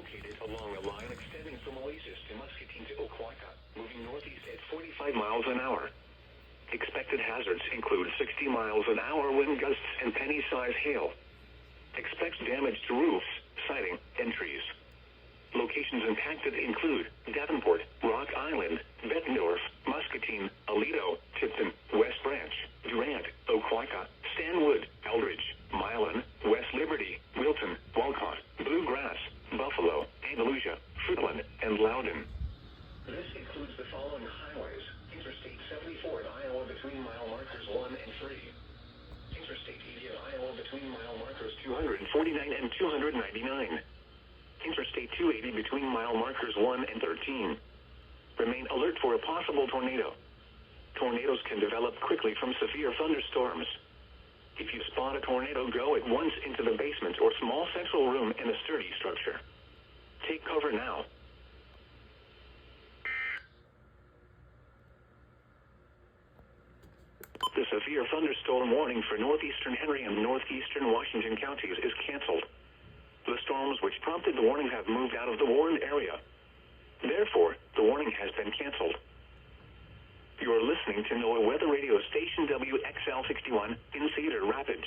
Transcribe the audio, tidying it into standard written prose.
located along a line extending from Oasis to Muscatine to Oquaca, moving northeast at 45 miles an hour. Expected hazards include 60 miles an hour wind gusts and penny-size hail. Expect damage to roofs, siding, and trees. Locations impacted include Davenport, Rock Island, Bettendorf, Muscatine, Aledo, Tipton, West Branch, Durant, Oquaca, Stanwood, Eldridge, Milan, West Liberty, Wilton, Walcott, Bluegrass, Buffalo, Andalusia, Fruitland, and Loudon. This includes the following highways: Interstate 74 in Iowa between mile markers 1 and 3. Interstate 80 in Iowa between mile markers 249 and 299. Interstate 280 between mile markers 1 and 13. Remain alert for a possible tornado. Tornadoes can develop quickly from severe thunderstorms. If you spot a tornado, go at once into the basement or small central room in a sturdy structure. Take cover now. The severe thunderstorm warning for northeastern Henry and northeastern Washington counties is canceled. The storms which prompted the warning have moved out of the warned area. Therefore, the warning has been canceled. You are listening to NOAA Weather Radio Station WXL61 in Cedar Rapids.